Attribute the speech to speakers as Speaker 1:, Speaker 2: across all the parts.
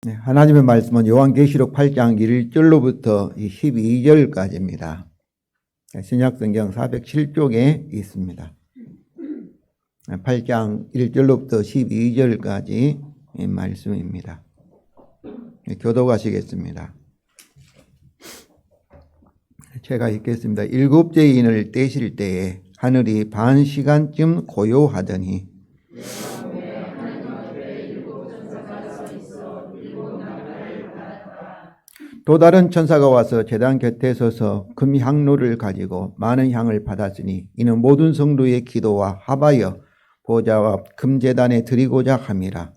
Speaker 1: 네, 하나님의 말씀은 요한계시록 8장 1절로부터 12절까지입니다. 신약성경 407쪽에 있습니다. 8장 1절로부터 12절까지 말씀입니다. 교독하시겠습니다. 제가 읽겠습니다. 일곱째 인을 떼실 때에 하늘이 반 시간쯤 고요하더니 또 다른 천사가 와서 제단 곁에 서서 금 향로를 가지고 많은 향을 받았으니 이는 모든 성도의 기도와 합하여 보좌와 금 제단에 드리고자 함이라.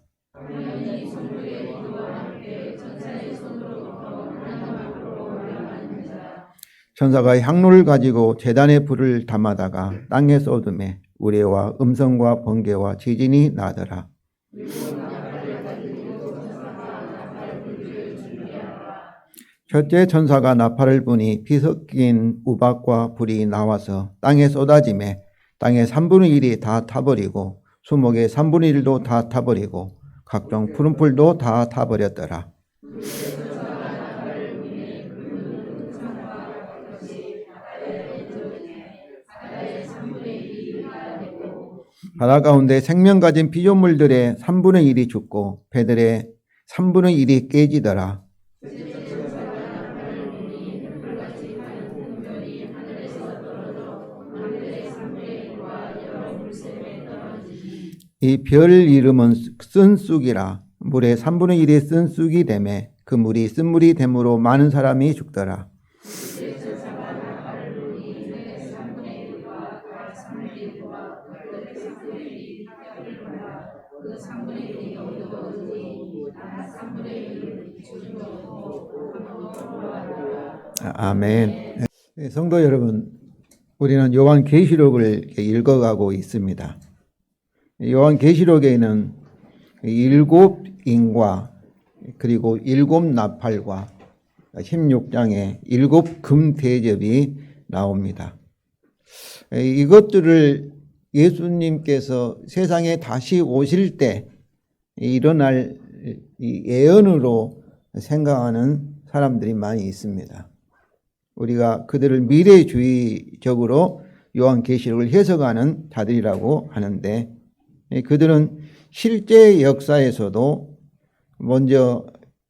Speaker 1: 천사가 향로를 가지고 제단에 불을 담아다가 땅에 쏟음에 우레와 음성과 번개와 지진이 나더라. 첫째 천사가 나팔을 부니 피 섞인 우박과 불이 나와서 땅에 쏟아지매 땅의 3분의 1이 다 타버리고 수목의 3분의 1도 다 타버리고 각종 푸른 풀도 다 타버렸더라. 바다 가운데 생명 가진 피조물들의 3분의 1이 죽고 배들의 3분의 1이 깨지더라. 이 별 이름은 쓴쑥이라. 물의 3분의 1이 쓴쑥이 되매 그 물이 쓴물이 됨으로 많은 사람이 죽더라. 아멘. 성도 여러분, 우리는 요한계시록을 읽어가고 있습니다. 요한계시록에는 7인과 그리고 7나팔과 16장에 7금 대접이 나옵니다. 이것들을 예수님께서 세상에 다시 오실 때 일어날 예언으로 생각하는 사람들이 많이 있습니다. 우리가 그들을 미래주의적으로 요한계시록을 해석하는 자들이라고 하는데 그들은 실제 역사에서도 먼저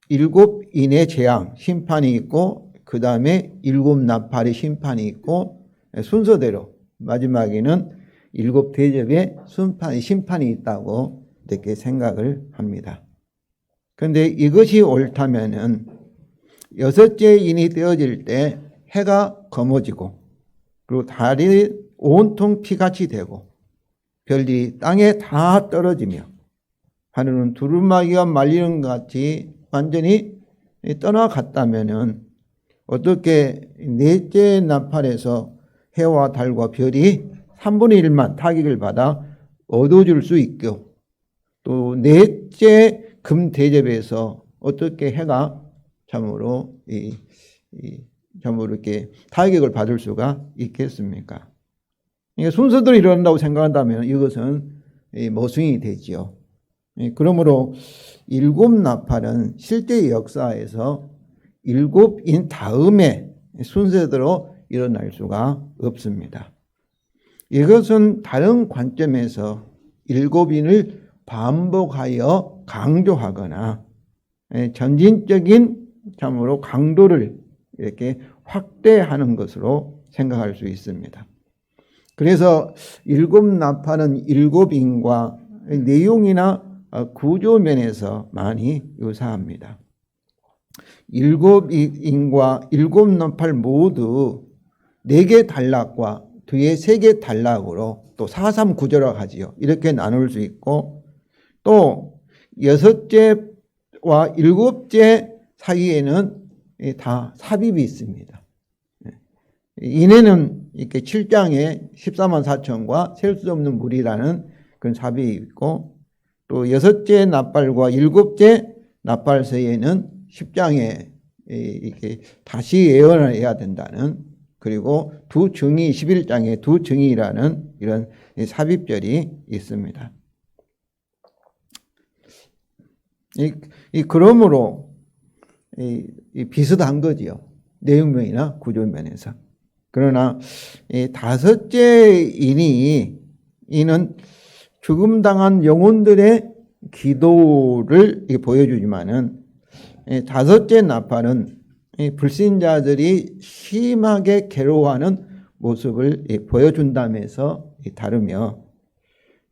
Speaker 1: 7인의 재앙, 심판이 있고 그 다음에 7나팔의 심판이 있고 순서대로 마지막에는 7대접의 심판이 있다고 이렇게 생각을 합니다. 그런데 이것이 옳다면은 6째 인이 떼어질 때 해가 검어지고 그리고 달이 온통 피같이 되고 별들이 땅에 다 떨어지며 하늘은 두루마기가 말리는 것 같이 완전히 떠나갔다면은 어떻게 넷째 나팔에서 해와 달과 별이 3분의 1만 타격을 받아 어두워질 수 있고 또 넷째 금 대접에서 어떻게 해가 참으로 이렇게 타격을 받을 수가 있겠습니까? 그러니까 순서대로 일어난다고 생각한다면 이것은 모순이 되지요. 그러므로 7나팔은 실제 역사에서 7인 다음에 순서대로 일어날 수가 없습니다. 이것은 다른 관점에서 7인을 반복하여 강조하거나 전진적인 참으로 강도를 이렇게 확대하는 것으로 생각할 수 있습니다. 그래서 7나팔은 7인과 내용이나 구조면에서 많이 유사합니다. 7인과 7나팔 모두 4개 단락과 뒤에 3개 단락으로 또 439조라고 하지요. 이렇게 나눌 수 있고 또 6째와 7째 사이에는 다 삽입이 있습니다. 이내는 이렇게 7장에 14만 4천과 셀 수 없는 물이라는 그런 삽입이 있고 또 6째 나팔과 7째 나팔 사이에는 10장에 이렇게 다시 예언을 해야 된다는 그리고 두 증이 11장에 두 증이라는 이런 삽입절이 있습니다. 그러므로 이 비슷한 거지요. 내용면이나 구조면에서. 그러나 이 다섯째 이는 죽음당한 영혼들의 기도를 보여주지만은 다섯째 나팔은 불신자들이 심하게 괴로워하는 모습을 보여준다면서 다르며,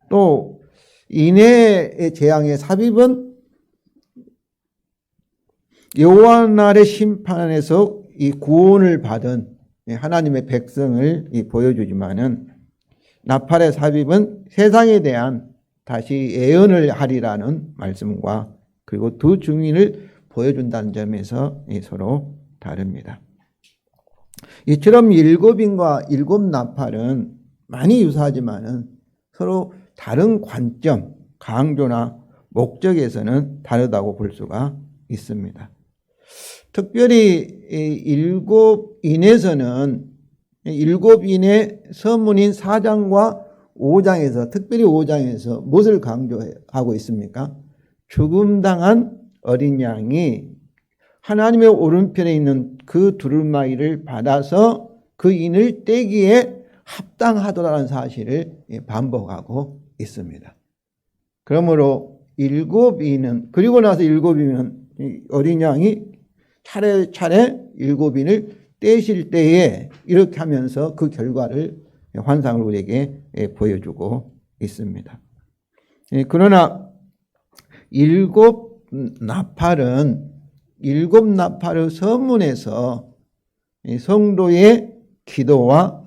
Speaker 1: 또 인해의 재앙의 삽입은 여호와 날의 심판에서 이 구원을 받은 하나님의 백성을 보여주지만은, 나팔의 삽입은 세상에 대한 다시 예언을 하리라는 말씀과 그리고 두 증인을 보여준다는 점에서 서로 다릅니다. 이처럼 일곱인과 일곱 나팔은 많이 유사하지만은 서로 다른 관점, 강조나 목적에서는 다르다고 볼 수가 있습니다. 특별히 일곱인에서는 일곱인의 서문인 4장과 5장에서, 특별히 5장에서 무엇을 강조하고 있습니까? 죽음당한 어린 양이 하나님의 오른편에 있는 그 두루마기를 받아서 그 인을 떼기에 합당하더라는 사실을 반복하고 있습니다. 그러므로 일곱인은, 그리고 나서 일곱이면 어린 양이 차례차례 일곱인을 떼실 때에 이렇게 하면서 그 결과를, 환상을 우리에게 보여주고 있습니다. 그러나 일곱 나팔의 서문에서 성도의 기도와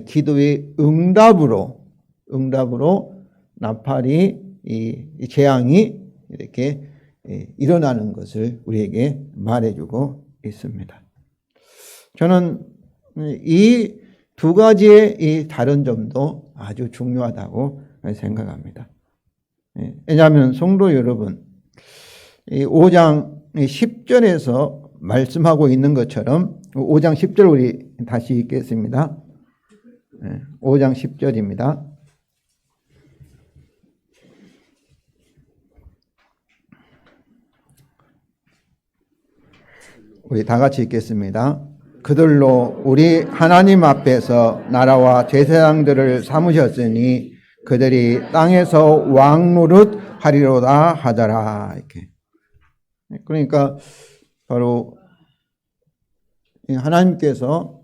Speaker 1: 기도의 응답으로 나팔이 이 재앙이 이렇게 일어나는 것을 우리에게 말해주고 있습니다. 저는 이 두 가지의 이 다른 점도 아주 중요하다고 생각합니다. 왜냐하면 성도 여러분, 이 5장 10절에서 말씀하고 있는 것처럼, 5장 10절 우리 다시 읽겠습니다. 5장 10절입니다. 우리 다 같이 읽겠습니다. 그들로 우리 하나님 앞에서 나라와 제사장들을 삼으셨으니 그들이 땅에서 왕 노릇 하리로다 하더라. 이렇게. 그러니까 바로 하나님께서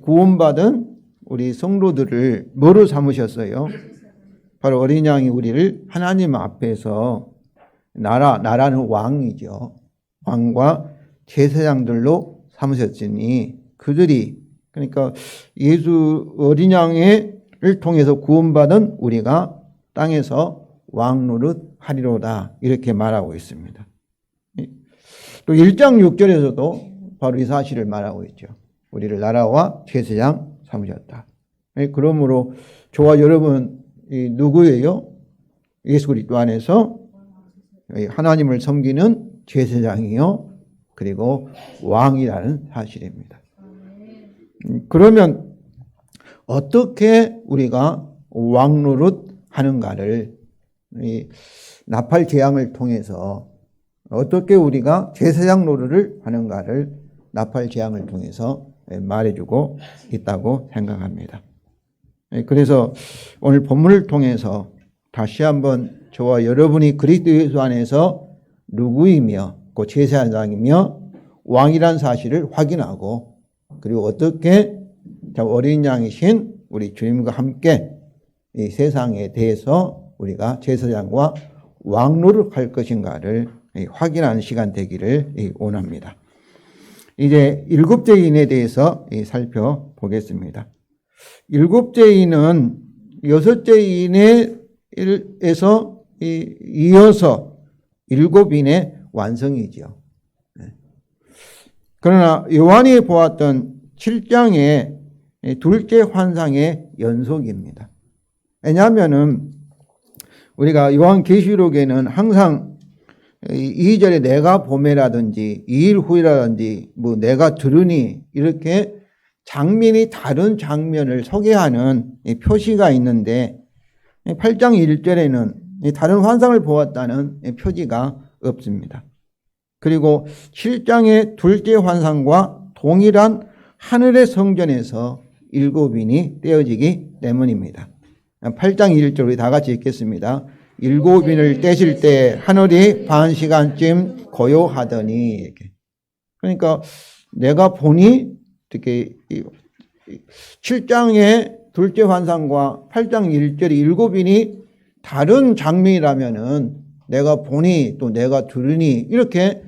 Speaker 1: 구원받은 우리 성도들을 뭐로 삼으셨어요? 바로 어린 양이 우리를 하나님 앞에서 나라는 왕이죠. 왕과 제사장들로 삼으셨으니 그들이, 그러니까 예수 어린 양을 통해서 구원받은 우리가 땅에서 왕 노릇 하리로다 이렇게 말하고 있습니다. 또 1장 6절에서도 바로 이 사실을 말하고 있죠. 우리를 나라와 제사장 삼으셨다. 그러므로 저와 여러분 누구예요? 예수 그리스도 안에서 하나님을 섬기는 제사장이요 그리고 왕이라는 사실입니다. 그러면 어떻게 우리가 왕 노릇 하는가를, 이 나팔 재앙을 통해서 어떻게 우리가 제사장 노릇을 하는가를 나팔 재앙을 통해서 말해주고 있다고 생각합니다. 그래서 오늘 본문을 통해서 다시 한번 저와 여러분이 그리스도 예수 안에서 누구이며 그 제사장이며 왕이란 사실을 확인하고, 그리고 어떻게 어린 양이신 우리 주님과 함께 이 세상에 대해서 우리가 제사장과 왕노를 할 것인가를 확인하는 시간 되기를 원합니다. 이제 일곱째 인에 대해서 살펴보겠습니다. 일곱째 인은 여섯째 인에서 이어서 일곱 인의 완성이지요. 그러나 요한이 보았던 7장의 둘째 환상의 연속입니다. 왜냐하면은 우리가 요한계시록에는 항상 2절에 내가 봄에라든지 2일 후이라든지 뭐 내가 들으니 이렇게 장면이 다른 장면을 소개하는 표시가 있는데 8장 1절에는 다른 환상을 보았다는 표지가 없습니다. 그리고 7장의 둘째 환상과 동일한 하늘의 성전에서 7인이 떼어지기 때문입니다. 8장 1절 우리 다 같이 읽겠습니다. 7인을 떼실 때 하늘이 반 시간쯤 고요하더니 이렇게. 그러니까 내가 보니 이렇게 7장의 둘째 환상과 8장 1절이 7인이 다른 장면이라면은 내가 보니 또 내가 들으니 이렇게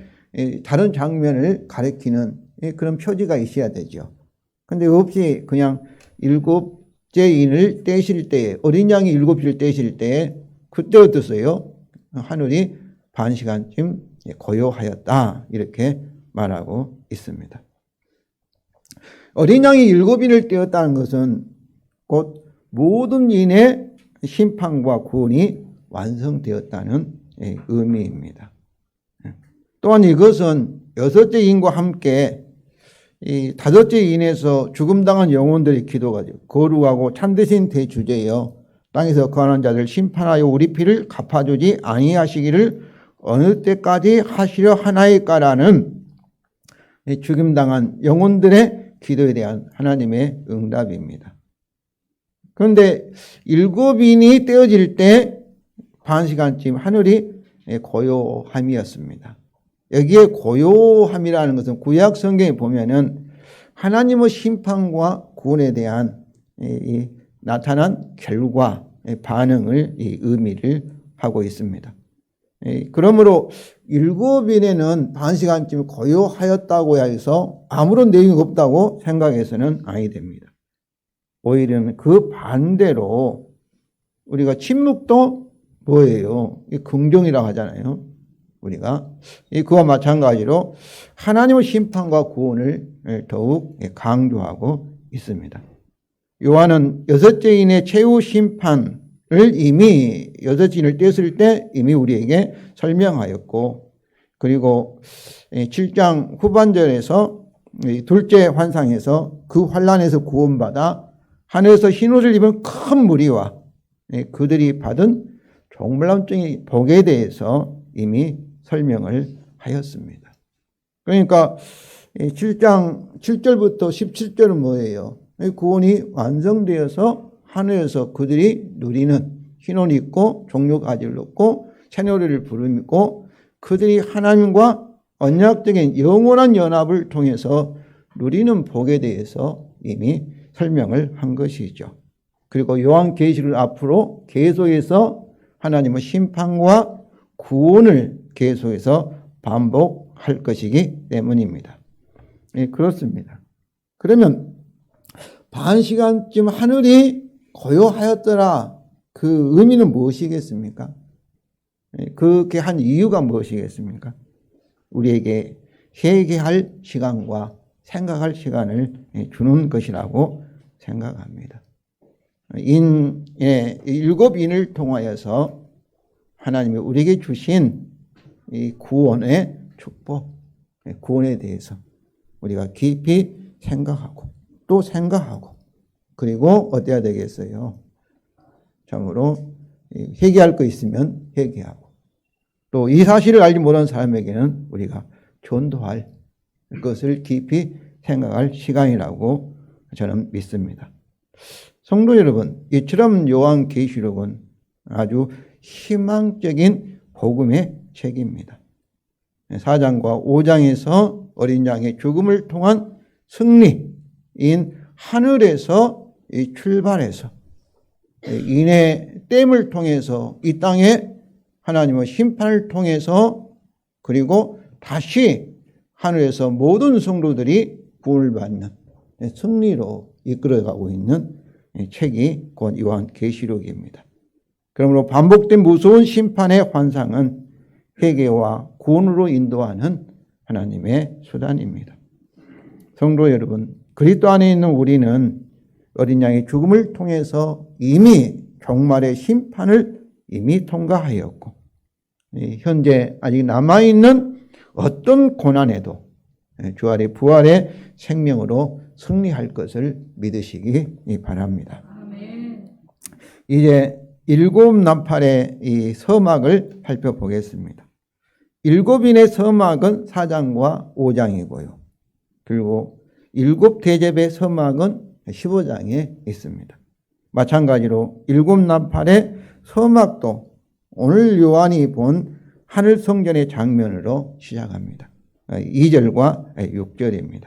Speaker 1: 다른 장면을 가리키는 그런 표지가 있어야 되죠. 근데 없이 그냥 7째 인을 떼실 때에 어린 양이 7을 떼실 때에 그때 어땠어요? 하늘이 반 시간쯤 고요하였다 이렇게 말하고 있습니다. 어린 양이 7인을 떼었다는 것은 곧 모든 인의 심판과 구원이 완성되었다는 의미입니다. 또한 이것은 6째 인과 함께 이 5째 인에서 죽음당한 영혼들의 기도가 거룩하고 참되신 대주제여 땅에서 거하는 자들 심판하여 우리 피를 갚아주지 아니하시기를 어느 때까지 하시려 하나이까라는 죽임당한 영혼들의 기도에 대한 하나님의 응답입니다. 그런데 7인이 떼어질 때 반 시간쯤 하늘이 고요함이었습니다. 여기에 고요함이라는 것은 구약 성경에 보면은 하나님의 심판과 구원에 대한 나타난 결과, 반응을 의미를 하고 있습니다. 그러므로 7인에는 반 시간쯤 고요하였다고 해서 아무런 내용이 없다고 생각해서는 아니 됩니다. 오히려 그 반대로 우리가 침묵도 뭐예요? 긍정이라고 하잖아요. 우리가 그와 마찬가지로 하나님의 심판과 구원을 더욱 강조하고 있습니다. 요한은 6째 인의 최후 심판을 이미 6째 인을 떼었을 때 이미 우리에게 설명하였고, 그리고 7장 후반절에서 둘째 환상에서 그 환란에서 구원받아 하늘에서 흰옷을 입은 큰 무리와 그들이 받은 종말론적인 복에 대해서 이미 설명을 하였습니다. 그러니까 7장 7절부터 17절은 뭐예요? 구원이 완성되어서 하늘에서 그들이 누리는 흰옷 입고 종려가지를 놓고 새노래를 부르고 그들이 하나님과 언약적인 영원한 연합을 통해서 누리는 복에 대해서 이미 설명을 한 것이죠. 그리고 요한계시를 앞으로 계속해서 하나님의 심판과 구원을 계속해서 반복할 것이기 때문입니다. 그렇습니다. 그러면 반 시간쯤 하늘이 고요하였더라. 그 의미는 무엇이겠습니까? 그렇게 한 이유가 무엇이겠습니까? 우리에게 회개할 시간과 생각할 시간을 주는 것이라고 생각합니다. 7인을 통하여서 하나님이 우리에게 주신 이 구원의 축복, 구원에 대해서 우리가 깊이 생각하고 또 생각하고 그리고 어때야 되겠어요? 참으로 회개할 거 있으면 회개하고 또 이 사실을 알지 못하는 사람에게는 우리가 전도할 것을 깊이 생각할 시간이라고 저는 믿습니다. 성도 여러분, 이처럼 요한계시록은 아주 희망적인 복음의 책입니다. 4장과 5장에서 어린 양의 죽음을 통한 승리인 하늘에서 출발해서 인의 땜을 통해서 이 땅에 하나님의 심판을 통해서 그리고 다시 하늘에서 모든 성도들이 구원을 받는 승리로 이끌어가고 있는 책이 곧 요한계시록입니다. 그러므로 반복된 무서운 심판의 환상은 회개와 구원으로 인도하는 하나님의 수단입니다. 성도 여러분, 그리스도 안에 있는 우리는 어린 양의 죽음을 통해서 이미 종말의 심판을 이미 통과하였고 현재 아직 남아있는 어떤 고난에도 주알의 부활의 생명으로 승리할 것을 믿으시기 바랍니다. 아멘. 이제 7 나팔의 이 서막을 살펴보겠습니다. 7인의 서막은 4장과 5장이고요. 그리고 7대접의 서막은 15장에 있습니다. 마찬가지로 7나팔의 서막도 오늘 요한이 본 하늘 성전의 장면으로 시작합니다. 2절과 6절입니다.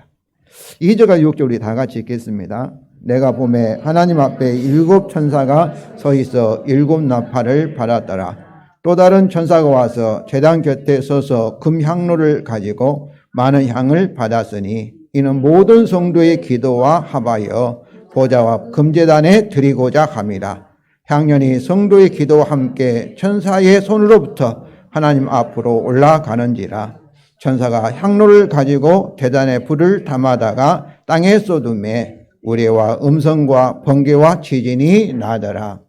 Speaker 1: 2절과 6절 우리 다 같이 읽겠습니다. 내가 보매 하나님 앞에 7 천사가 서 있어 7 나팔을 받았더라. 또 다른 천사가 와서 제단 곁에 서서 금향로를 가지고 많은 향을 받았으니 이는 모든 성도의 기도와 합하여 보좌와 금제단에 드리고자 함이라. 향연이 성도의 기도와 함께 천사의 손으로부터 하나님 앞으로 올라가는지라. 천사가 향로를 가지고 제단에 불을 담아다가 땅에 쏟음에 우레와 음성과 번개와 지진이 나더라.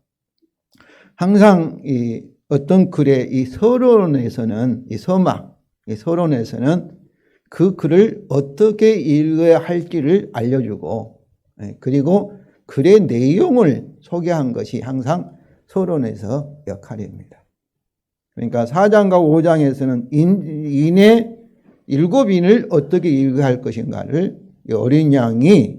Speaker 1: 항상 이 어떤 글의 이 서론에서는 이 서막, 이 서론에서는 그 글을 어떻게 읽어야 할지를 알려주고 그리고 글의 내용을 소개한 것이 항상 서론에서 역할입니다. 그러니까 4장과 5장에서는 인의 7인을 어떻게 읽어야 할 것인가를 어린 양이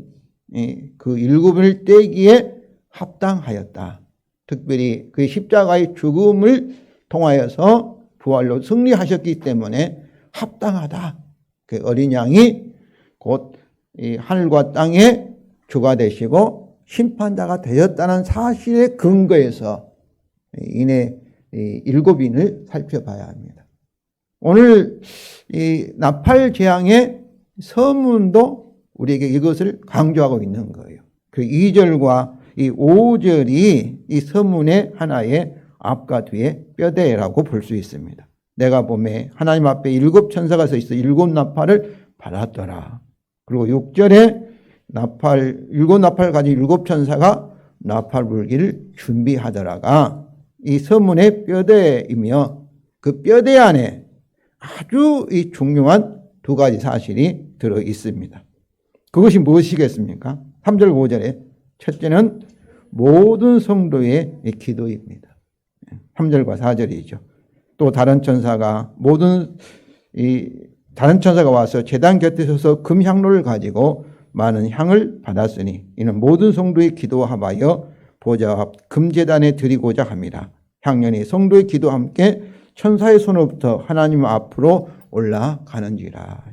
Speaker 1: 그 7인을 떼기에 합당하였다. 특별히 그 십자가의 죽음을 통하여서 부활로 승리하셨기 때문에 합당하다. 그 어린 양이 곧 이 하늘과 땅의 주가 되시고 심판자가 되었다는 사실의 근거에서 인의 7인을 살펴봐야 합니다. 오늘 이 나팔 재앙의 서문도 우리에게 이것을 강조하고 있는 거예요. 그 2절과 이 5절이 이 서문의 하나의 앞과 뒤의 뼈대라고 볼 수 있습니다. 내가 보매 하나님 앞에 7 천사가 서 있어 7 나팔을 받았더라. 그리고 6절에 7 나팔 가진 7 천사가 나팔 불기를 준비하더라가 이 서문의 뼈대이며 그 뼈대 안에 아주 이 중요한 2가지 사실이 들어 있습니다. 그것이 무엇이겠습니까? 3절 5절에 첫째는 모든 성도의 기도입니다. 3절과 4절이죠. 또 다른 천사가 와서 제단 곁에 서서 금향로를 가지고 많은 향을 받았으니 이는 모든 성도의 기도와 합하여 보좌와 금제단에 드리고자 함이라. 향연이 성도의 기도와 함께 천사의 손으로부터 하나님 앞으로 올라가는지라.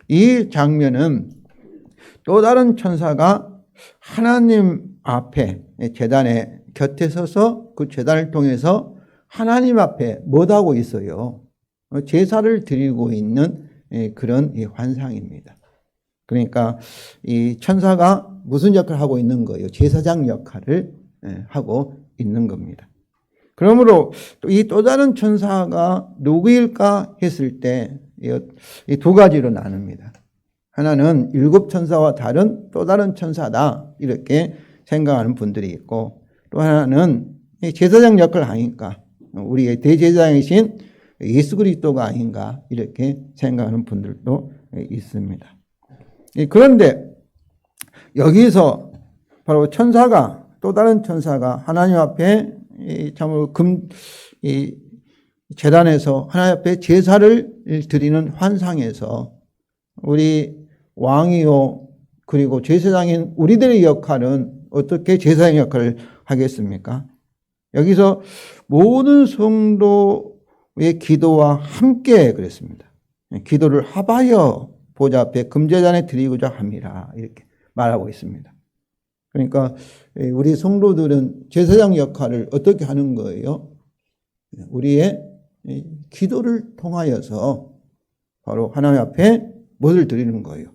Speaker 1: 이 장면은 또 다른 천사가 하나님 앞에 제단의 곁에 서서 그 제단을 통해서 하나님 앞에 못하고 있어요. 제사를 드리고 있는 그런 환상입니다. 그러니까 이 천사가 무슨 역할을 하고 있는 거예요? 제사장 역할을 하고 있는 겁니다. 그러므로 이 또 다른 천사가 누구일까 했을 때 이 2가지로 나눕니다. 하나는 7 천사와 다른 또 다른 천사다 이렇게 생각하는 분들이 있고 또 하나는 제사장 역할을 하니까 우리의 대제사장이신 예수 그리스도가 아닌가 이렇게 생각하는 분들도 있습니다. 그런데 여기서 바로 천사가 또 다른 천사가 하나님 앞에 참으로 제단에서 하나님 앞에 제사를 드리는 환상에서 우리 왕이요 그리고 제사장인 우리들의 역할은 어떻게 제사장 역할을 하겠습니까? 여기서 모든 성도의 기도와 함께 그랬습니다. 기도를 합하여 보좌 앞에 금제단에 드리고자 함이라 이렇게 말하고 있습니다. 그러니까 우리 성도들은 제사장 역할을 어떻게 하는 거예요? 우리의 기도를 통하여서 바로 하나님 앞에 무엇을 드리는 거예요?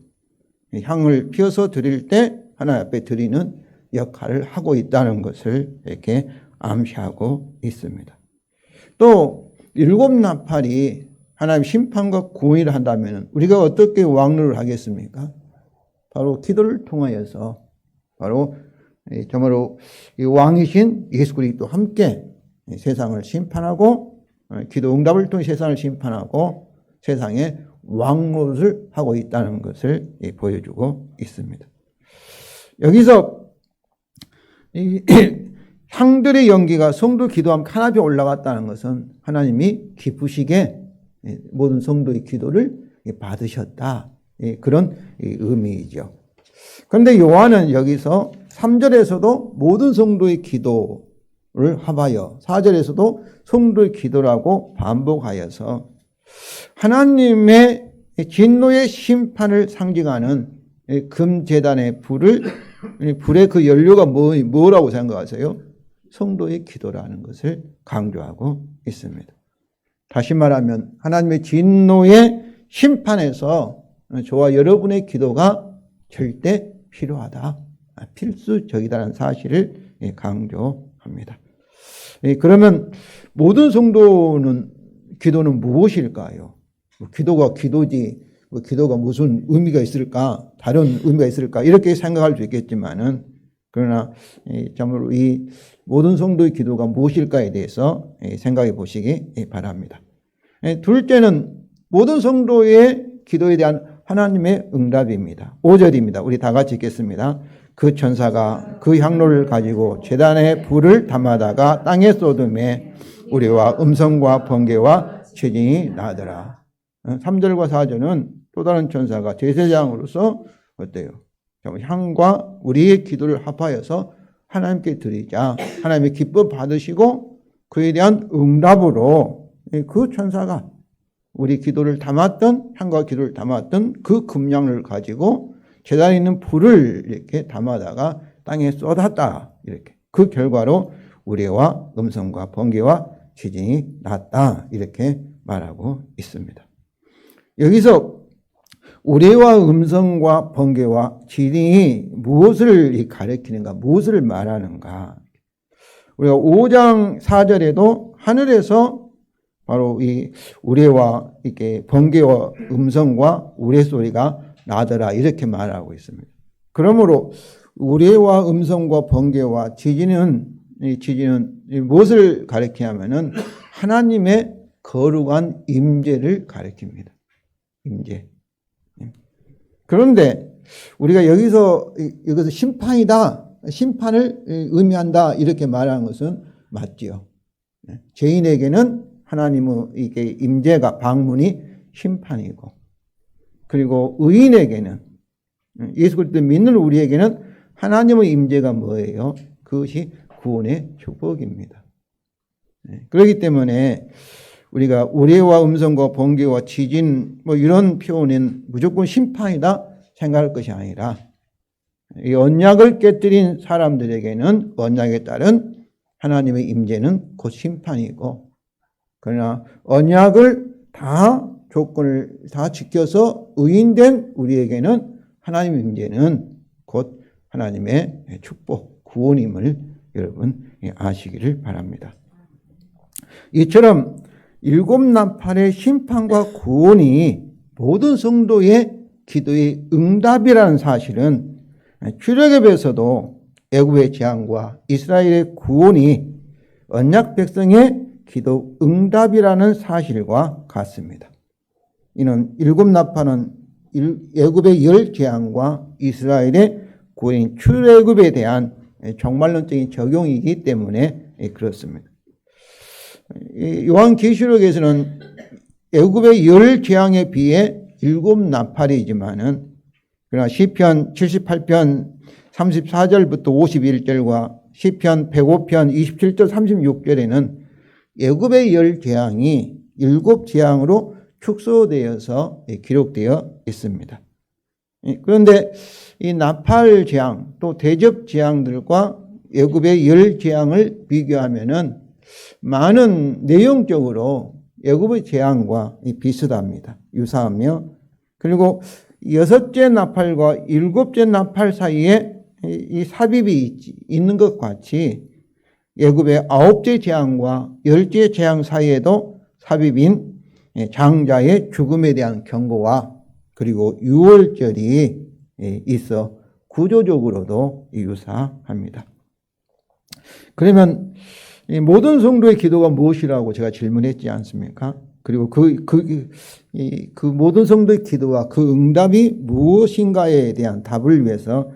Speaker 1: 향을 피워서 드릴 때 하나님 앞에 드리는 역할을 하고 있다는 것을 이렇게 암시하고 있습니다. 또 7 나팔이 하나님 심판과 구원을 한다면 우리가 어떻게 왕노를 하겠습니까? 바로 기도를 통하여서 바로 정말로 이 왕이신 예수 그리스도와 함께 세상을 심판하고 기도 응답을 통해 세상을 심판하고 세상에 왕노릇을 하고 있다는 것을 보여주고 있습니다. 여기서 이 향들의 연기가 성도 기도함 하나님에 올라갔다는 것은 하나님이 기쁘시게 모든 성도의 기도를 받으셨다. 그런 의미이죠. 그런데 요한은 여기서 3절에서도 모든 성도의 기도를 합하여 4절에서도 성도의 기도라고 반복하여서 하나님의 진노의 심판을 상징하는 금제단의 불의 그 연료가 뭐라고 생각하세요? 성도의 기도라는 것을 강조하고 있습니다. 다시 말하면 하나님의 진노의 심판에서 저와 여러분의 기도가 절대 필요하다, 필수적이다라는 사실을 강조합니다. 그러면 모든 성도는 기도는 무엇일까요? 기도가 기도지, 기도가 무슨 의미가 있을까? 다른 의미가 있을까? 이렇게 생각할 수 있겠지만은, 그러나 참으로 이 모든 성도의 기도가 무엇일까에 대해서 생각해 보시기 바랍니다. 둘째는 모든 성도의 기도에 대한 하나님의 응답입니다. 5절입니다. 우리 다 같이 읽겠습니다. 그 천사가 그 향로를 가지고 제단에 불을 담아다가 땅에 쏟음에 우리와 음성과 번개와 지진이 나더라. 3절과 4절은 또 다른 천사가 제사장으로서 어때요? 향과 우리의 기도를 합하여서 하나님께 드리자. 하나님의 기쁨 받으시고 그에 대한 응답으로 그 천사가 우리 기도를 담았던, 향과 기도를 담았던 그 금양을 가지고 제단에 있는 불을 이렇게 담아다가 땅에 쏟았다. 이렇게. 그 결과로 우레와 음성과 번개와 지진이 났다. 이렇게 말하고 있습니다. 여기서 우레와 음성과 번개와 지진이 무엇을 가리키는가, 무엇을 말하는가. 우리가 5장 4절에도 하늘에서 바로 이 우레와 이렇게 번개와 음성과 우레 소리가 나더라 이렇게 말하고 있습니다. 그러므로 우레와 음성과 번개와 지진은 무엇을 가리키냐면은 하나님의 거룩한 임재를 가리킵니다. 임재. 그런데 우리가 여기서 심판이다, 심판을 의미한다 이렇게 말하는 것은 맞지요. 죄인에게는 하나님의 이게 임재가 방문이 심판이고, 그리고 의인에게는 예수 그리스도 믿는 우리에게는 하나님의 임재가 뭐예요? 그것이 구원의 축복입니다. 그렇기 때문에 우리가 우레와 음성과 번개와 지진 이런 표현은 무조건 심판이다 생각할 것이 아니라 이 언약을 깨뜨린 사람들에게는 언약에 따른 하나님의 임재는 곧 심판이고, 그러나 언약을 조건을 다 지켜서 의인된 우리에게는 하나님의 임재는 곧 하나님의 축복, 구원임을 여러분 아시기를 바랍니다. 이처럼 일곱 나팔의 심판과 구원이 모든 성도의 기도의 응답이라는 사실은 출애굽에서도 애굽의 재앙과 이스라엘의 구원이 언약 백성의 기도 응답이라는 사실과 같습니다. 이는 일곱 나팔은 애굽의 열 재앙과 이스라엘의 구원인 출애굽에 대한 종말론적인 적용이기 때문에 그렇습니다. 요한계시록에서는 애굽의 열 재앙에 비해 일곱 나팔이지만은, 그러나 시편 78편 34절부터 51절과 시편 105편 27절 36절에는 애굽의 열 재앙이 일곱 재앙으로 축소되어서 기록되어 있습니다. 그런데 이 나팔 재앙 또 대접 재앙들과 애굽의 열 재앙을 비교하면은 많은 내용적으로 애굽의 재앙과 비슷합니다. 유사하며, 그리고 여섯째 나팔과 일곱째 나팔 사이에 이 삽입이 있는 것 같이 애굽의 아홉째 재앙과 열째 재앙 사이에도 삽입인 장자의 죽음에 대한 경고와 그리고 유월절이 있어 구조적으로도 유사합니다. 그러면 모든 성도의 기도가 무엇이라고 제가 질문했지 않습니까? 그리고 그 모든 성도의 기도와 그 응답이 무엇인가에 대한 답을 위해서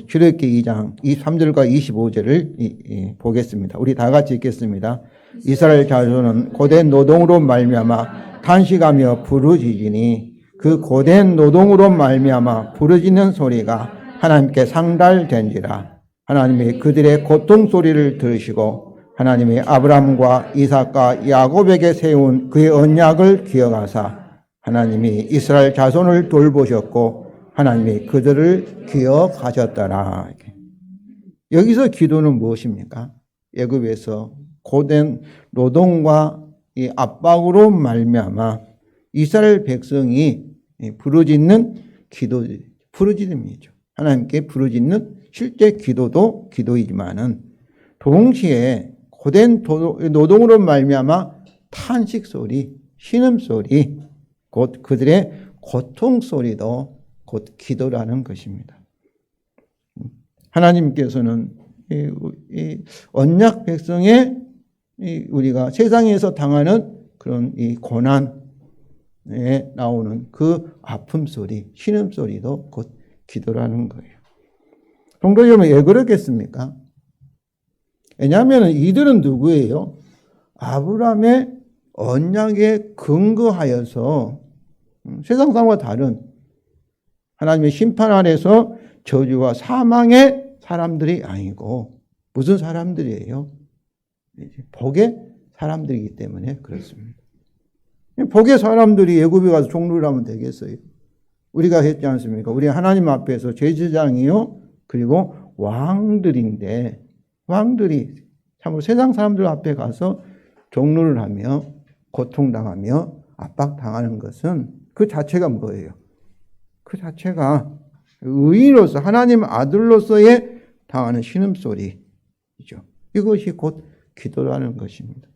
Speaker 1: 출애굽기 2장 23절과 25절을 보겠습니다. 우리 다 같이 읽겠습니다. 이스라엘 자손은 고된 노동으로 말미암아 탄식하며 부르짖으니 그 고된 노동으로 말미암아 부르짖는 소리가 하나님께 상달된지라. 하나님이 그들의 고통 소리를 들으시고 하나님이 아브라함과 이삭과 야곱에게 세운 그의 언약을 기억하사 하나님이 이스라엘 자손을 돌보셨고 하나님이 그들을 기억하셨더라. 여기서 기도는 무엇입니까? 애굽에서 고된 노동과 이 압박으로 말미암아 이스라엘 백성이 부르짖는 기도, 부르짖음이죠. 하나님께 부르짖는 실제 기도도 기도이지만은 동시에 고된 노동으로 말미암아 탄식 소리, 신음 소리, 곧 그들의 고통 소리도 곧 기도라는 것입니다. 하나님께서는 이 언약 백성의 우리가 세상에서 당하는 그런 이 고난에 나오는 그 아픔 소리, 신음 소리도 곧 기도라는 거예요. 성도 여러분, 왜 그렇겠습니까? 왜냐하면 이들은 누구예요? 아브라함의 언약에 근거하여서 세상 사람과 다른 하나님의 심판 아래서 저주와 사망의 사람들이 아니고 무슨 사람들이에요? 복의 사람들이기 때문에 그렇습니다. 복의 사람들이 애굽에 가서 종로를 하면 되겠어요? 우리가 했지 않습니까? 우리 하나님 앞에서 제사장이요 그리고 왕들인데 왕들이 참으로 세상 사람들 앞에 가서 종로를 하며 고통당하며 압박당하는 것은 그 자체가 뭐예요? 그 자체가 의인으로서 하나님 아들로서의 당하는 신음소리이죠. 이것이 곧 기도라는 것입니다.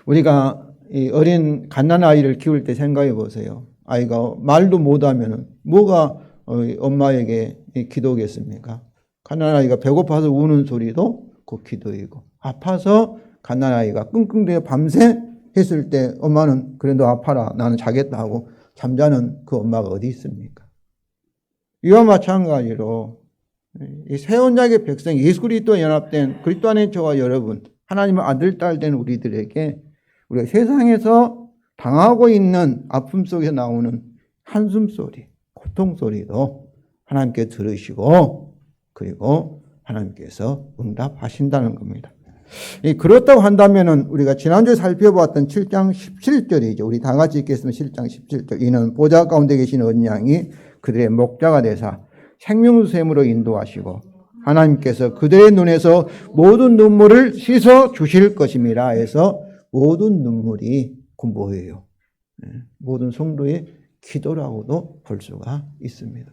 Speaker 1: 우리가 이 어린 갓난아이를 키울 때 생각해 보세요. 아이가 말도 못하면 뭐가 엄마에게 기도겠습니까? 갓난아이가 배고파서 우는 소리도 그 기도이고 아파서 갓난아이가 끙끙대어 밤새 했을 때 엄마는 그래 너 아파라 나는 자겠다 하고 잠자는 그 엄마가 어디 있습니까? 이와 마찬가지로 이 새 언약의 백성 예수 그리스도와 연합된 그리스도 안에 저와 여러분 하나님의 아들 딸 된 우리들에게 우리가 세상에서 당하고 있는 아픔 속에 나오는 한숨 소리, 고통 소리도 하나님께 들으시고 그리고 하나님께서 응답하신다는 겁니다. 그렇다고 한다면은 우리가 지난주에 살펴보았던 7장 17절이죠. 우리 다 같이 읽겠습니다. 7장 17절. 이는 보좌 가운데 계신 언양이 그들의 목자가 되사 생명샘으로 인도하시고 하나님께서 그들의 눈에서 모든 눈물을 씻어 주실 것입니다. 해서 모든 눈물이 그 뭐예요? 모든 성도의 기도라고도 볼 수가 있습니다.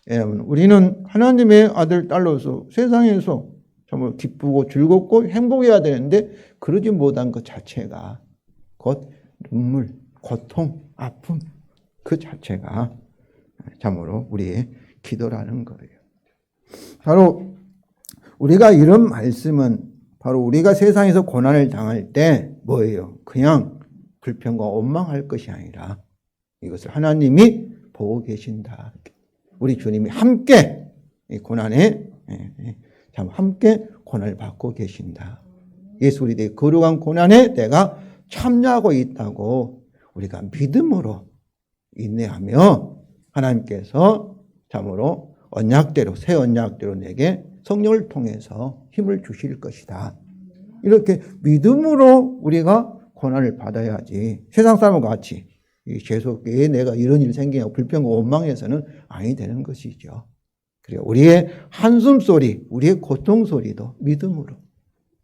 Speaker 1: 여러분, 우리는 하나님의 아들, 딸로서 세상에서 정말 기쁘고 즐겁고 행복해야 되는데 그러지 못한 것 자체가 곧 눈물, 고통, 아픔 그 자체가 참으로 우리의 기도라는 거예요. 바로 우리가 이런 말씀은 바로 우리가 세상에서 고난을 당할 때 뭐예요? 그냥 불평과 원망할 것이 아니라 이것을 하나님이 보고 계신다. 우리 주님이 함께 이 고난에 참 함께 고난을 받고 계신다. 예수 그리스도의 거룩한 고난에 내가 참여하고 있다고 우리가 믿음으로 인내하며 하나님께서 참으로 언약대로 새 언약대로 내게 성령을 통해서 힘을 주실 것이다. 이렇게 믿음으로 우리가 고난을 받아야지 세상 사람과 같이 죄송해 내가 이런 일이 생기냐고 불평과 원망해서는 아니 되는 것이죠. 그리고 우리의 한숨 소리, 우리의 고통 소리도 믿음으로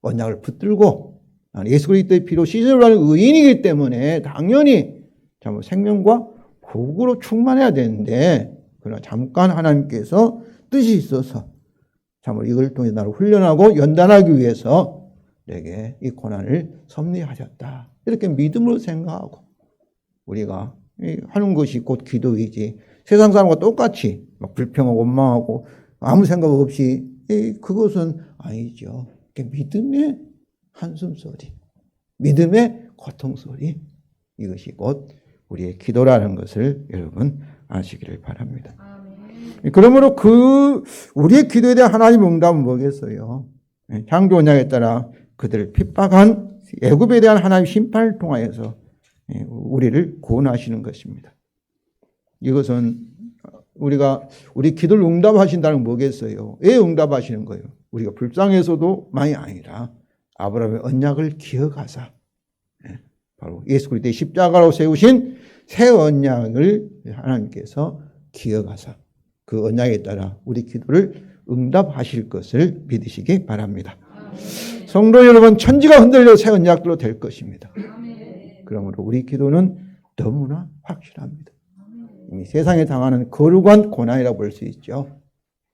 Speaker 1: 언약을 붙들고 예수 그리스도의 피로 씻으라는 의인이기 때문에 당연히 참 생명과 복으로 충만해야 되는데 그러나 잠깐 하나님께서 뜻이 있어서 참으로 이걸 통해 나를 훈련하고 연단하기 위해서 내게 이 고난을 섭리하셨다. 이렇게 믿음으로 생각하고 우리가 하는 것이 곧 기도이지 세상 사람과 똑같이 막 불평하고 원망하고 아무 생각 없이 그것은 아니죠. 믿음의 한숨 소리, 믿음의 고통 소리 이것이 곧 우리의 기도라는 것을 여러분 아시기를 바랍니다. 그러므로 우리의 기도에 대한 하나님의 응답은 뭐겠어요? 창조 언약에 따라 그들을 핍박한 애굽에 대한 하나님의 심판을 통하여서 우리를 구원하시는 것입니다. 이것은 우리 기도를 응답하신다는 건 뭐겠어요? 왜 응답하시는 거예요? 우리가 불쌍해서도만이 아니라 아브라함의 언약을 기억하사 바로 예수 그리스도의 십자가로 세우신 새 언약을 하나님께서 기억하사 그 언약에 따라 우리 기도를 응답하실 것을 믿으시기 바랍니다. 성도 여러분, 천지가 흔들려 새 언약대로 될 것입니다. 그러므로 우리 기도는 너무나 확실합니다. 이미 세상에 당하는 거룩한 고난이라고 볼 수 있죠.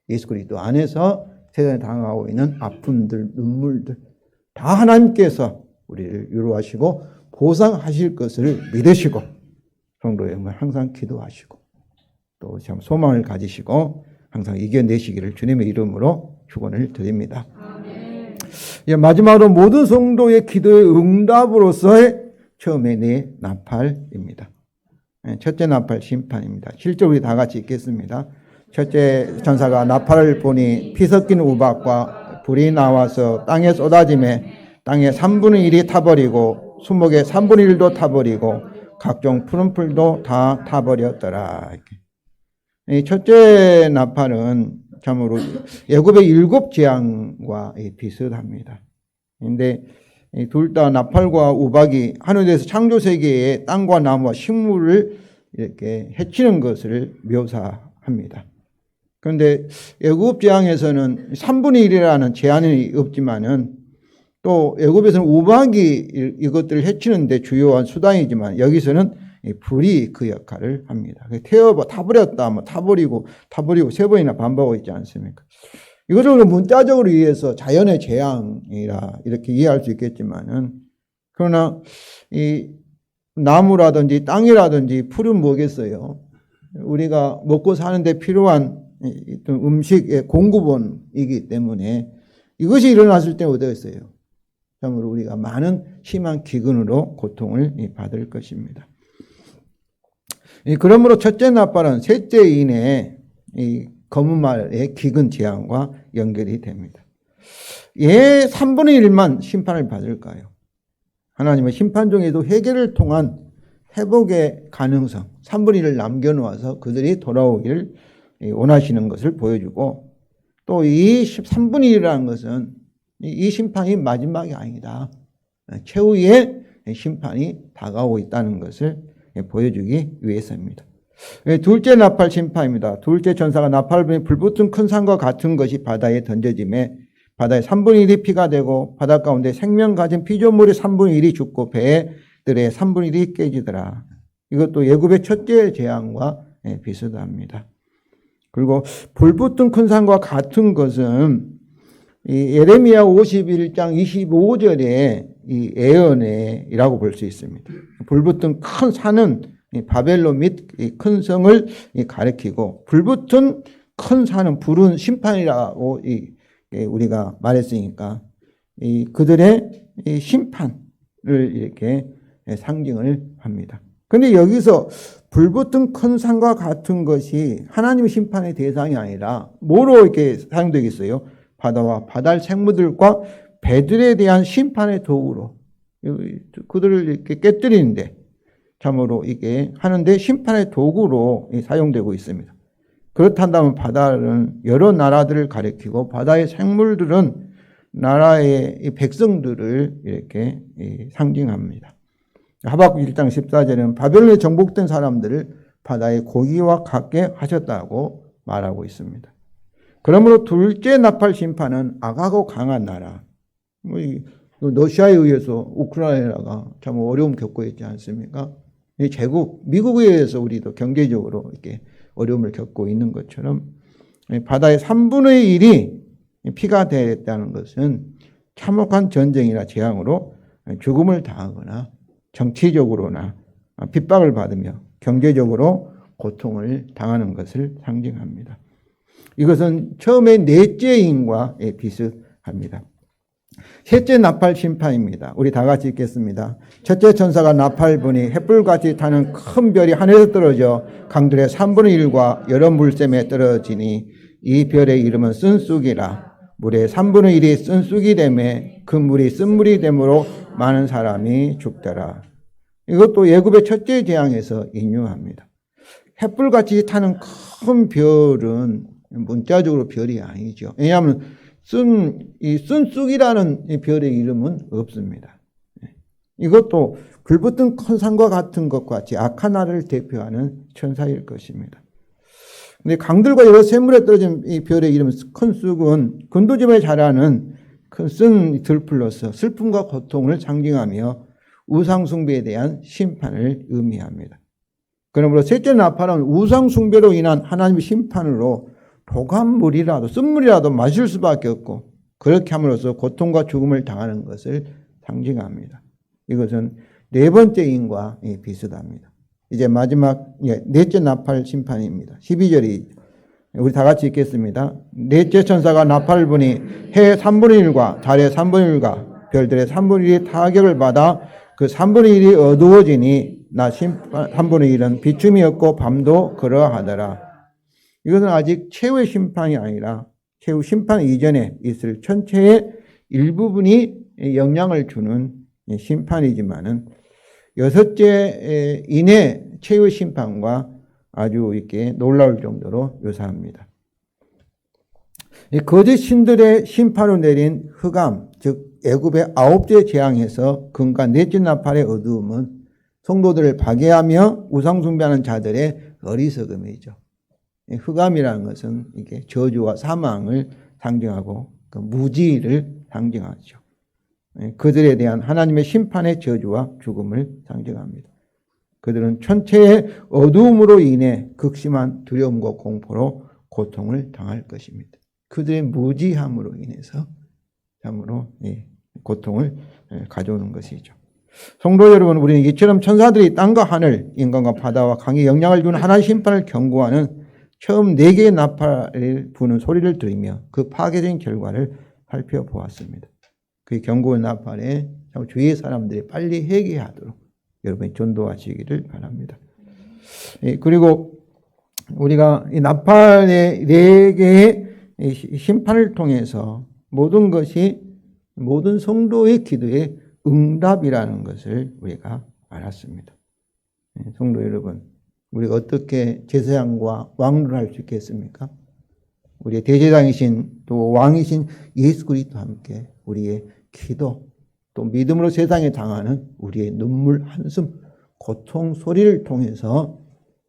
Speaker 1: 예수 그리스도 안에서 세상에 당하고 있는 아픔들, 눈물들 다 하나님께서 우리를 위로하시고 보상하실 것을 믿으시고 성도 여러분 항상 기도하시고 또 참 소망을 가지시고 항상 이겨내시기를 주님의 이름으로 축원을 드립니다. 마지막으로 모든 성도의 기도의 응답으로서의 처음에 네 나팔입니다. 첫째 나팔 심판입니다. 실제로 우리 다 같이 읽겠습니다. 첫째 전사가 나팔을 보니 피 섞인 우박과 불이 나와서 땅에 쏟아지매 땅의 3분의 1이 타버리고 수목의 3분의 1도 타버리고 각종 푸른 풀도 다 타버렸더라. 이 첫째 나팔은 참으로 애굽의 7 재앙과 비슷합니다. 그런데 둘 다 나팔과 우박이 하늘에서 창조 세계의 땅과 나무와 식물을 이렇게 해치는 것을 묘사합니다. 그런데 애굽 재앙에서는 3분의 1이라는 제한이 없지만은 또 애굽에서는 우박이 이것들을 해치는데 주요한 수단이지만 여기서는 불이 그 역할을 합니다. 타버렸다, 타버리고 3번이나 반복하고 있지 않습니까? 이것을 문자적으로 이해해서 자연의 재앙이라 이렇게 이해할 수 있겠지만은 그러나 이 나무라든지 땅이라든지 풀은 뭐겠어요? 우리가 먹고 사는데 필요한 음식의 공급원이기 때문에 이것이 일어났을 때 어떠겠어요? 참으로 우리가 많은 심한 기근으로 고통을 받을 것입니다. 그러므로 첫째 나팔은 셋째인의 검은 말의 기근 재앙과 연결이 됩니다. 왜 3분의 1만 심판을 받을까요? 하나님은 심판 중에도 회개를 통한 회복의 가능성, 3분의 1을 남겨놓아서 그들이 돌아오기를 원하시는 것을 보여주고 또 이 3분의 1이라는 것은 이 심판이 마지막이 아니다. 최후의 심판이 다가오고 있다는 것을 보여주기 위해서입니다. 둘째 나팔 심판입니다. 둘째 전사가 나팔을 불며 불붙은 큰 산과 같은 것이 바다에 던져지매 바다의 3분의 1이 피가 되고 바다 가운데 생명 가진 피조물의 3분의 1이 죽고 배들의 3분의 1이 깨지더라. 이것도 애굽의 첫째 재앙과 비슷합니다. 그리고 불붙은 큰 산과 같은 것은 이 예레미야 51장 25절의 이 예언이라고 볼 수 있습니다. 불붙은 큰 산은 바벨론 및 큰 성을 가리키고 불붙은 큰 산은 불은 심판이라고 우리가 말했으니까 그들의 심판을 이렇게 상징을 합니다. 그런데 여기서 불붙은 큰 산과 같은 것이 하나님의 심판의 대상이 아니라 뭐로 이렇게 사용되겠어요? 바다와 바다의 생물들과 배들에 대한 심판의 도구로 그들을 이렇게 깨뜨리는데 참으로 이게 하는데 심판의 도구로 사용되고 있습니다. 그렇다면 바다는 여러 나라들을 가리키고 바다의 생물들은 나라의 백성들을 이렇게 상징합니다. 하박국 1장 14절에는 바벨론에 정복된 사람들을 바다의 고기와 같게 하셨다고 말하고 있습니다. 그러므로 둘째 나팔 심판은 악하고 강한 나라, 러시아에 의해서 우크라이나가 참 어려움 겪고 있지 않습니까? 이 제국, 미국에 의해서 우리도 경제적으로 이렇게 어려움을 겪고 있는 것처럼 바다의 3분의 1이 피가 되었다는 것은 참혹한 전쟁이나 재앙으로 죽음을 당하거나 정치적으로나 핍박을 받으며 경제적으로 고통을 당하는 것을 상징합니다. 이것은 처음에 넷째인과 비슷합니다. 셋째 나팔 심판입니다. 우리 다 같이 읽겠습니다. 첫째 천사가 나팔 부니 횃불같이 타는 큰 별이 하늘에서 떨어져 강들의 3분의 1과 여러 물샘에 떨어지니 이 별의 이름은 쓴쑥이라. 물의 3분의 1이 쓴쑥이 되매 그 물이 쓴물이 되므로 많은 사람이 죽더라. 이것도 애굽의 첫째 재앙에서 인용합니다. 횃불같이 타는 큰 별은 문자적으로 별이 아니죠. 왜냐하면 쓴쑥이라는 별의 이름은 없습니다. 이것도 불붙은 큰 산과 같은 것과 같이 악한 나를 대표하는 천사일 것입니다. 근데 강들과 여러 샘물에 떨어진 이 별의 이름 큰 쑥은 근두집에 자라는 큰 쓴 들풀로서 슬픔과 고통을 상징하며 우상숭배에 대한 심판을 의미합니다. 그러므로 셋째 나팔은 우상숭배로 인한 하나님의 심판으로 독한물이라도 쓴물이라도 마실 수밖에 없고 그렇게 함으로써 고통과 죽음을 당하는 것을 상징합니다. 이것은 네 번째 인과 비슷합니다. 이제 마지막 넷째 나팔 심판입니다. 12절이 우리 다 같이 읽겠습니다. 넷째 천사가 나팔을 부니 해의 3분의 1과 달의 3분의 1과 별들의 3분의 1이 타격을 받아 그 3분의 1이 어두워지니 낮 3분의 1은 비춤이 없고 밤도 그러하더라. 이것은 아직 최후의 심판이 아니라 최후 심판 이전에 있을 천체의 일부분이 영향을 주는 심판이지만은 여섯째 인의 최후 심판과 아주 이렇게 놀라울 정도로 묘사합니다. 거짓 신들의 심판으로 내린 흑암, 즉 애굽의 9째 재앙에서 금과 넷째 나팔의 어두움은 성도들을 파괴하며 우상숭배하는 자들의 어리석음이죠. 흑암이라는 것은 이게 저주와 사망을 상징하고 그 무지를 상징하죠. 그들에 대한 하나님의 심판의 저주와 죽음을 상징합니다. 그들은 천체의 어두움으로 인해 극심한 두려움과 공포로 고통을 당할 것입니다. 그들의 무지함으로 인해서 참으로 고통을 가져오는 것이죠. 성도 여러분, 우리는 이처럼 천사들이 땅과 하늘, 인간과 바다와 강에 영향을 주는 하나님의 심판을 경고하는 처음 4개의 나팔을 부는 소리를 들으며 그 파괴적인 결과를 살펴보았습니다. 그 경고의 나팔에 주위의 사람들이 빨리 회개하도록 여러분이 전도하시기를 바랍니다. 그리고 우리가 이 나팔의 4개의 심판을 통해서 모든 것이 모든 성도의 기도의 응답이라는 것을 우리가 알았습니다. 성도 여러분, 우리가 어떻게 제사장과 왕을 할 수 있겠습니까? 우리의 대제사장이신 또 왕이신 예수 그리스도와 함께 우리의 기도 또 믿음으로 세상에 당하는 우리의 눈물, 한숨, 고통 소리를 통해서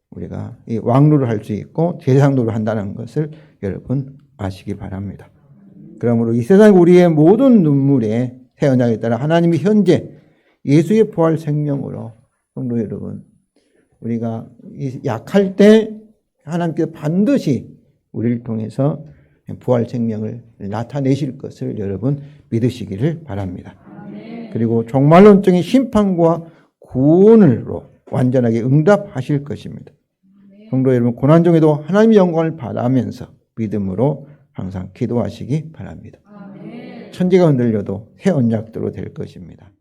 Speaker 1: 우리가 이 왕노를 할 수 있고 제사장노를 한다는 것을 여러분 아시기 바랍니다. 그러므로 이 세상 우리의 모든 눈물에 새 언약에 따라 하나님이 현재 예수의 부활 생명으로 성도 여러분 우리가 약할 때 하나님께서 반드시 우리를 통해서 부활 생명을 나타내실 것을 여러분 믿으시기를 바랍니다. 그리고 종말론적인 심판과 구원으로 완전하게 응답하실 것입니다. 성도 여러분 고난 중에도 하나님의 영광을 바라면서 믿음으로 항상 기도하시기 바랍니다. 천지가 흔들려도 새 언약대로 될 것입니다.